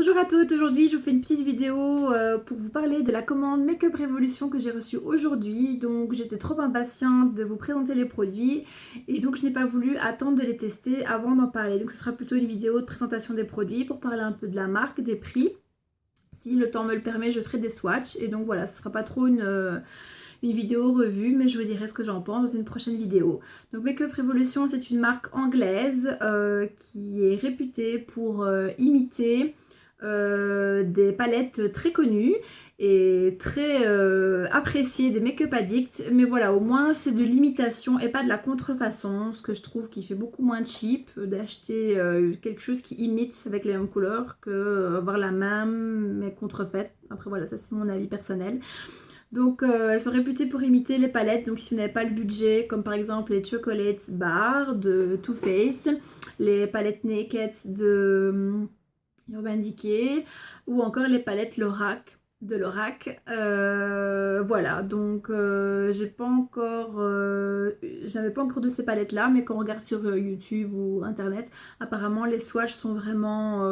Bonjour à toutes, aujourd'hui je vous fais une petite vidéo pour vous parler de la commande Make-up Révolution que j'ai reçue aujourd'hui. Donc j'étais trop impatiente de vous présenter les produits et donc je n'ai pas voulu attendre de les tester avant d'en parler. Donc ce sera plutôt une vidéo de présentation des produits pour parler un peu de la marque, des prix. Si le temps me le permet, je ferai des swatchs et donc voilà, ce sera pas trop une vidéo revue, mais je vous dirai ce que j'en pense dans une prochaine vidéo. Donc Make-up Révolution, c'est une marque anglaise qui est réputée pour imiter des palettes très connues et très appréciées des make-up addicts, mais voilà, au moins c'est de l'imitation et pas de la contrefaçon, ce que je trouve qui fait beaucoup moins cheap d'acheter quelque chose qui imite avec les mêmes couleurs que avoir la même mais contrefaite. Après voilà, ça c'est mon avis personnel. Donc elles sont réputées pour imiter les palettes, donc si vous n'avez pas le budget, comme par exemple les Chocolate Bar de Too Faced, les palettes Naked de Urban Decay, ou encore les palettes Lorac de Lorac. Voilà, donc j'avais pas encore de ces palettes là, mais quand on regarde sur YouTube ou internet, apparemment les swatchs sont vraiment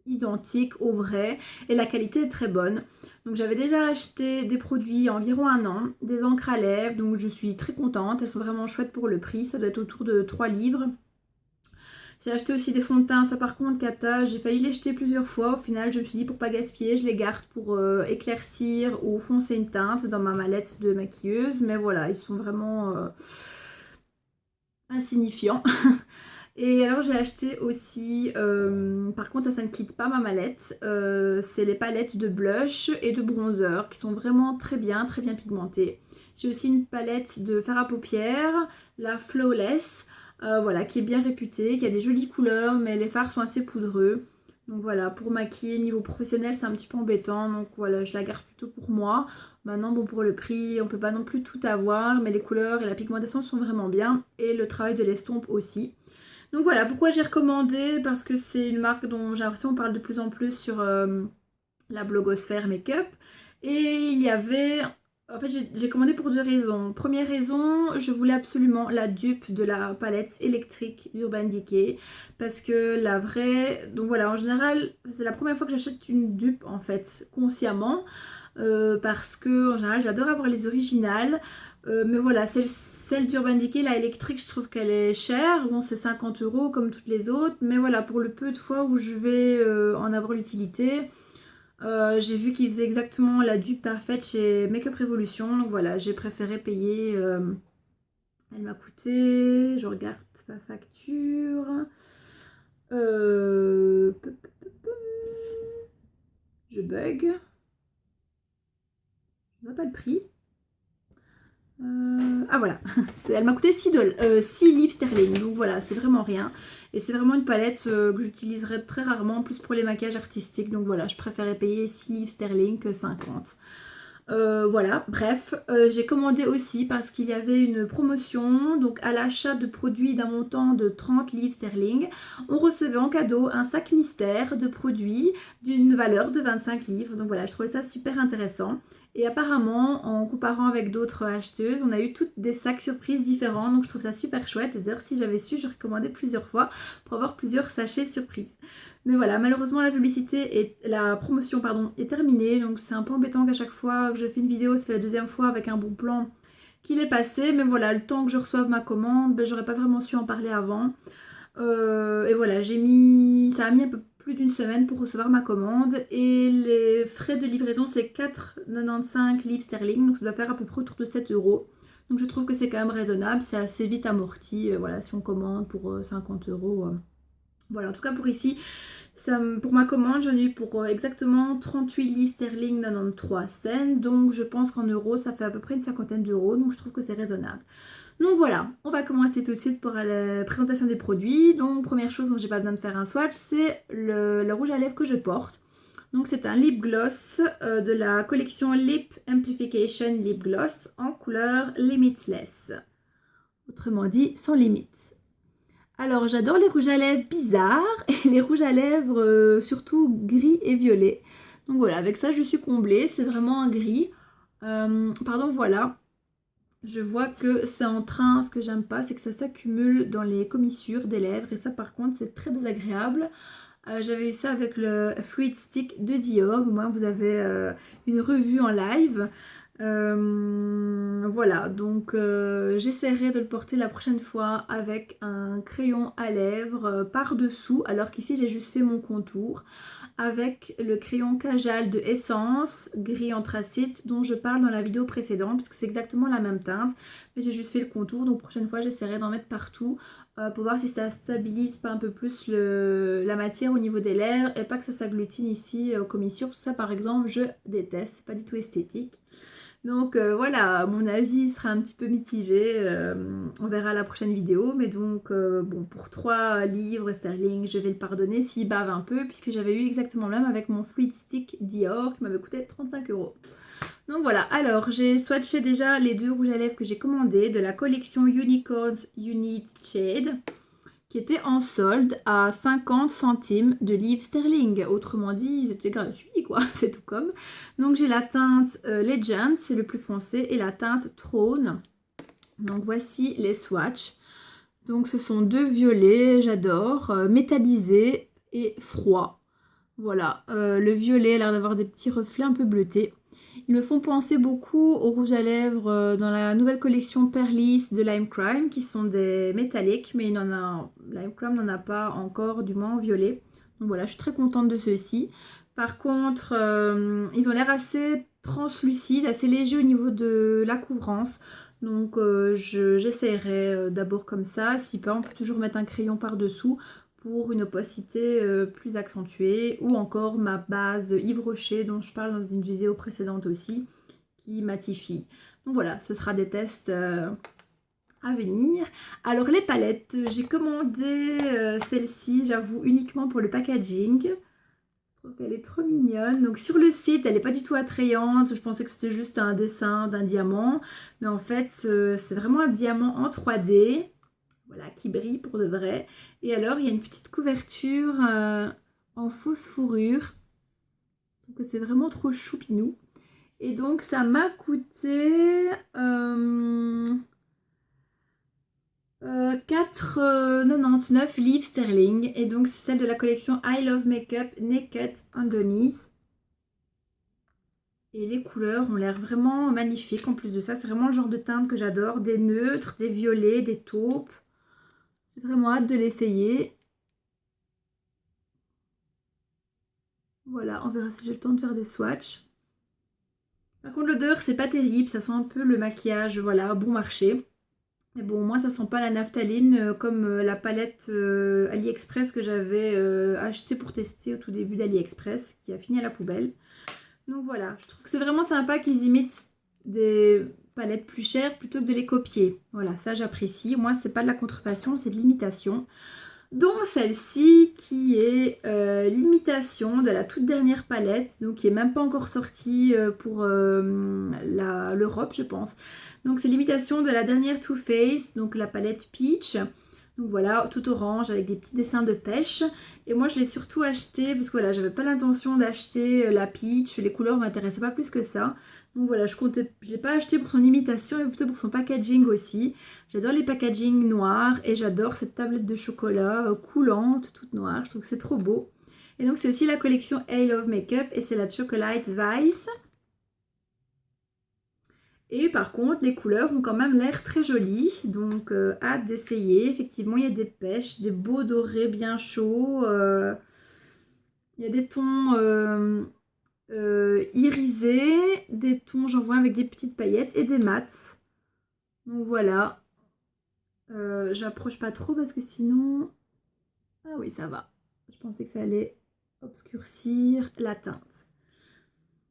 identiques au vrai et la qualité est très bonne. Donc j'avais déjà acheté des produits il y a environ un an, des encres à lèvres, donc je suis très contente, elles sont vraiment chouettes pour le prix, ça doit être autour de 3 livres. J'ai acheté aussi des fonds de teint, ça par contre Kata, j'ai failli les jeter plusieurs fois, au final je me suis dit pour pas gaspiller, je les garde pour éclaircir ou foncer une teinte dans ma mallette de maquilleuse, mais voilà, ils sont vraiment insignifiants. Et alors j'ai acheté aussi, par contre ça ne quitte pas ma mallette, c'est les palettes de blush et de bronzer qui sont vraiment très bien pigmentées. J'ai aussi une palette de fard à paupières, la Flawless, voilà, qui est bien réputée, qui a des jolies couleurs mais les fards sont assez poudreux. Donc voilà, pour maquiller niveau professionnel c'est un petit peu embêtant, donc voilà, je la garde plutôt pour moi. Maintenant bon, pour le prix on peut pas non plus tout avoir, mais les couleurs et la pigmentation sont vraiment bien et le travail de l'estompe aussi. Donc voilà, pourquoi j'ai recommandé, parce que c'est une marque dont j'ai l'impression qu'on parle de plus en plus sur la blogosphère make-up. Et il y avait... En fait, j'ai commandé pour deux raisons. Première raison, je voulais absolument la dupe de la palette électrique d'Urban Decay. Parce que la vraie... Donc voilà, en général, c'est la première fois que j'achète une dupe, en fait, consciemment. Parce que, en général, j'adore avoir les originales. Mais voilà, celle d'Urban Decay, la électrique, je trouve qu'elle est chère. Bon, c'est 50 € comme toutes les autres. Mais voilà, pour le peu de fois où je vais en avoir l'utilité, j'ai vu qu'ils faisaient exactement la dupe parfaite chez Make-up Revolution. Donc voilà, j'ai préféré payer. Elle m'a coûté, je regarde sa facture. Euh, je bug. Je vois pas le prix. Ah voilà, elle m'a coûté 6 livres sterling, donc voilà, c'est vraiment rien. Et c'est vraiment une palette que j'utiliserai très rarement, plus pour les maquillages artistiques, donc voilà, je préférais payer 6 livres sterling que 50. Voilà, bref, j'ai commandé aussi parce qu'il y avait une promotion, donc à l'achat de produits d'un montant de 30 livres sterling, on recevait en cadeau un sac mystère de produits d'une valeur de 25 livres, donc voilà, je trouvais ça super intéressant. Et apparemment, en comparant avec d'autres acheteuses, on a eu toutes des sacs surprises différents, donc je trouve ça super chouette. Et d'ailleurs, si j'avais su, j'aurais commandé plusieurs fois pour avoir plusieurs sachets surprises. Mais voilà, malheureusement, la promotion pardon, est terminée, donc c'est un peu embêtant qu'à chaque fois que je fais une vidéo, ça fait la deuxième fois avec un bon plan qu'il est passé. Mais voilà, le temps que je reçoive ma commande, ben, j'aurais pas vraiment su en parler avant. Et voilà, ça a mis un peu plus d'une semaine pour recevoir ma commande et les frais de livraison c'est 4,95 livres sterling, donc ça doit faire à peu près autour de 7 €. Donc je trouve que c'est quand même raisonnable, c'est assez vite amorti, voilà, si on commande pour 50 €. Voilà, en tout cas pour ici, pour ma commande, j'en ai eu pour exactement 38 livres sterling 93 cents, donc je pense qu'en euros ça fait à peu près une cinquantaine d'euros, donc je trouve que c'est raisonnable. Donc voilà, on va commencer tout de suite pour la présentation des produits. Donc première chose dont j'ai pas besoin de faire un swatch, c'est le rouge à lèvres que je porte. Donc c'est un lip gloss de la collection Lip Amplification Lip Gloss en couleur Limitless. Autrement dit, sans limite. Alors j'adore les rouges à lèvres bizarres et les rouges à lèvres surtout gris et violet. Donc voilà, avec ça je suis comblée, c'est vraiment un gris. Pardon, voilà. Je vois que c'est en train, ce que j'aime pas, c'est que ça s'accumule dans les commissures des lèvres et ça par contre c'est très désagréable. J'avais eu ça avec le Fruit Stick de Dior. Au moins vous avez une revue en live. Voilà, donc j'essaierai de le porter la prochaine fois avec un crayon à lèvres par-dessous, alors qu'ici j'ai juste fait mon contour avec le crayon Kajal de Essence gris anthracite dont je parle dans la vidéo précédente, puisque c'est exactement la même teinte, mais j'ai juste fait le contour, donc prochaine fois j'essaierai d'en mettre partout pour voir si ça stabilise pas un peu plus la matière au niveau des lèvres et pas que ça s'agglutine ici aux commissures, parce que ça par exemple je déteste, c'est pas du tout esthétique. Donc voilà, mon avis sera un petit peu mitigé, on verra la prochaine vidéo, mais donc bon, pour 3 livres sterling, je vais le pardonner s'il bave un peu, puisque j'avais eu exactement le même avec mon Fruit Stick Dior qui m'avait coûté 35 €. Donc voilà, alors j'ai swatché déjà les 2 rouges à lèvres que j'ai commandés de la collection Unicorns Unit Shade, qui était en solde à 50 centimes de livres sterling. Autrement dit, ils étaient gratuits, quoi, c'est tout comme. Donc j'ai la teinte Legend, c'est le plus foncé, et la teinte Throne. Donc voici les swatchs. Donc ce sont 2 violets, j'adore, métallisés et froids. Voilà, le violet a l'air d'avoir des petits reflets un peu bleutés. Ils me font penser beaucoup aux rouges à lèvres dans la nouvelle collection Perlis de Lime Crime, qui sont des métalliques, mais Lime Crime n'en a pas encore, du moins en violet. Donc voilà, je suis très contente de ceux-ci. Par contre, ils ont l'air assez translucides, assez légers au niveau de la couvrance. Donc j'essaierai d'abord comme ça. Si pas, on peut toujours mettre un crayon par-dessous pour une opacité plus accentuée, ou encore ma base Yves Rocher dont je parle dans une vidéo précédente aussi, qui matifie. Donc voilà, ce sera des tests à venir. Alors les palettes, j'ai commandé celle-ci, j'avoue, uniquement pour le packaging. Je trouve qu'elle est trop mignonne. Donc sur le site, elle n'est pas du tout attrayante. Je pensais que c'était juste un dessin d'un diamant, mais en fait c'est vraiment un diamant en 3D. Voilà, qui brille pour de vrai. Et alors, il y a une petite couverture en fausse fourrure. Je trouve que c'est vraiment trop choupinou. Et donc, ça m'a coûté 4,99 livres sterling. Et donc, c'est celle de la collection I Love Makeup Naked Underneath. Et les couleurs ont l'air vraiment magnifiques. En plus de ça, c'est vraiment le genre de teinte que j'adore. Des neutres, des violets, des taupes. J'ai vraiment hâte de l'essayer. Voilà, on verra si j'ai le temps de faire des swatchs. Par contre, l'odeur, c'est pas terrible. Ça sent un peu le maquillage, voilà, bon marché. Mais bon, moi, ça sent pas la naphtaline comme la palette AliExpress que j'avais achetée pour tester au tout début d'AliExpress, qui a fini à la poubelle. Donc voilà, je trouve que c'est vraiment sympa qu'ils imitent des palettes plus chères plutôt que de les copier. Voilà, ça j'apprécie. Moi, c'est pas de la contrefaçon, c'est de l'imitation. Dont celle-ci qui est l'imitation de la toute dernière palette, donc qui est même pas encore sortie pour l'Europe, je pense. Donc c'est l'imitation de la dernière Too Faced, donc la palette Peach. Donc voilà, tout orange avec des petits dessins de pêche. Et moi je l'ai surtout acheté parce que voilà, j'avais pas l'intention d'acheter la Peach, les couleurs m'intéressaient pas plus que ça. Donc voilà, je l'ai pas acheté pour son imitation, mais plutôt pour son packaging aussi. J'adore les packagings noirs et j'adore cette tablette de chocolat coulante, toute noire. Je trouve que c'est trop beau. Et donc c'est aussi la collection I Love Makeup et c'est la Chocolate Vice. Et par contre, les couleurs ont quand même l'air très jolies, donc hâte d'essayer. Effectivement, il y a des pêches, des beaux dorés bien chauds. Il y a des tons irisés, des tons, j'en vois avec des petites paillettes et des mats. Donc voilà. J'approche pas trop parce que sinon... Ah oui, ça va. Je pensais que ça allait obscurcir la teinte.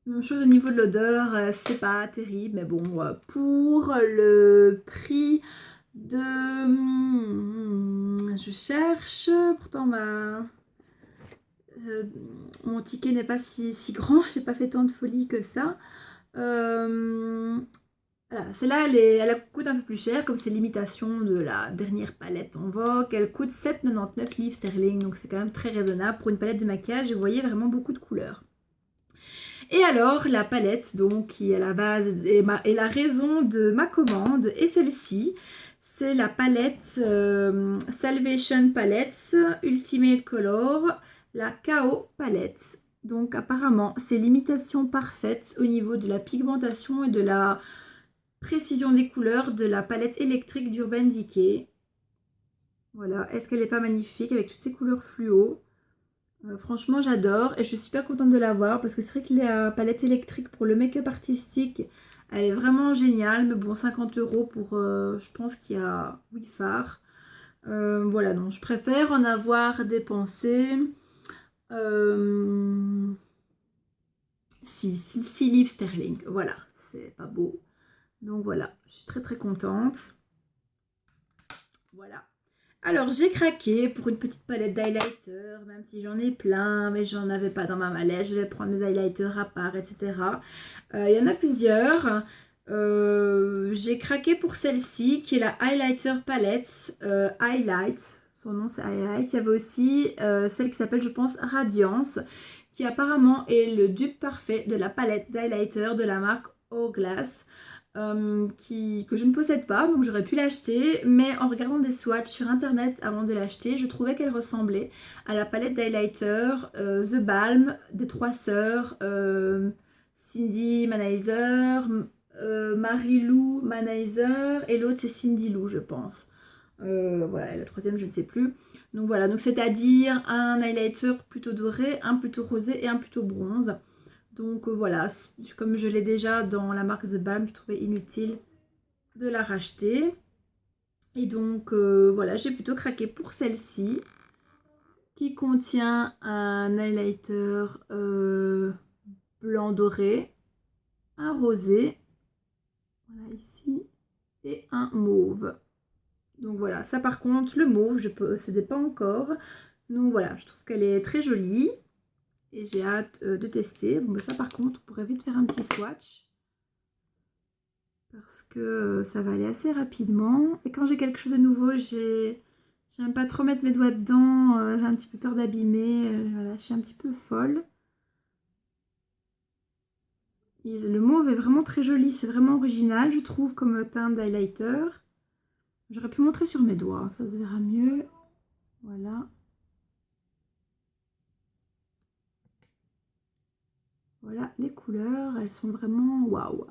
Même chose au niveau de l'odeur, c'est pas terrible, mais bon, pour le prix de... je cherche, pourtant mon ticket n'est pas si grand, j'ai pas fait tant de folie que ça. Voilà, celle-là, elle coûte un peu plus cher, comme c'est l'imitation de la dernière palette en vogue. Elle coûte 7,99 livres sterling, donc c'est quand même très raisonnable pour une palette de maquillage. Et vous voyez vraiment beaucoup de couleurs. Et alors, la palette, donc, qui est à la base et la raison de ma commande, est celle-ci. C'est la palette Salvation Palettes Ultimate Color la KO palette. Donc apparemment, c'est l'imitation parfaite au niveau de la pigmentation et de la précision des couleurs de la palette électrique d'Urban Decay. Voilà, est-ce qu'elle n'est pas magnifique avec toutes ces couleurs fluo? Franchement, j'adore et je suis super contente de l'avoir parce que c'est vrai que la palette électrique pour le make-up artistique, elle est vraiment géniale. Mais bon, 50 € pour, je pense qu'il y a 8 fards. Voilà, donc je préfère en avoir dépensé 6 livres sterling. Voilà, c'est pas beau. Donc voilà, je suis très très contente. Voilà. Alors j'ai craqué pour une petite palette d'highlighter, même si j'en ai plein, mais j'en avais pas dans ma mallette. Je vais prendre mes highlighters à part, etc. Il y en a plusieurs. J'ai craqué pour celle-ci qui est la Highlighter Palette Highlight. Son nom c'est Highlight. Il y avait aussi celle qui s'appelle, je pense, Radiance, qui apparemment est le dupe parfait de la palette d'highlighter de la marque Hourglass. Que je ne possède pas, donc j'aurais pu l'acheter, mais en regardant des swatchs sur internet avant de l'acheter, je trouvais qu'elle ressemblait à la palette d'highlighter The Balm des trois sœurs, Cindy Manizer, Marie-Lou Manizer, et l'autre c'est Cindy Lou, je pense. Voilà, et la troisième je ne sais plus. Donc voilà, donc c'est-à-dire un highlighter plutôt doré, un plutôt rosé et un plutôt bronze. Donc voilà, comme je l'ai déjà dans la marque The Balm, je trouvais inutile de la racheter. Et donc voilà, j'ai plutôt craqué pour celle-ci qui contient un highlighter blanc doré, un rosé, voilà ici, et un mauve. Donc voilà, ça par contre, le mauve, je ne possédais pas encore. Donc voilà, je trouve qu'elle est très jolie. Et j'ai hâte de tester. Bon, ça par contre, on pourrait vite faire un petit swatch. Parce que ça va aller assez rapidement. Et quand j'ai quelque chose de nouveau, j'aime pas trop mettre mes doigts dedans. J'ai un petit peu peur d'abîmer. Voilà, je suis un petit peu folle. Le mauve est vraiment très joli. C'est vraiment original, je trouve, comme teinte d'highlighter. J'aurais pu montrer sur mes doigts. Ça se verra mieux. Voilà. Voilà les couleurs. Elles sont vraiment waouh.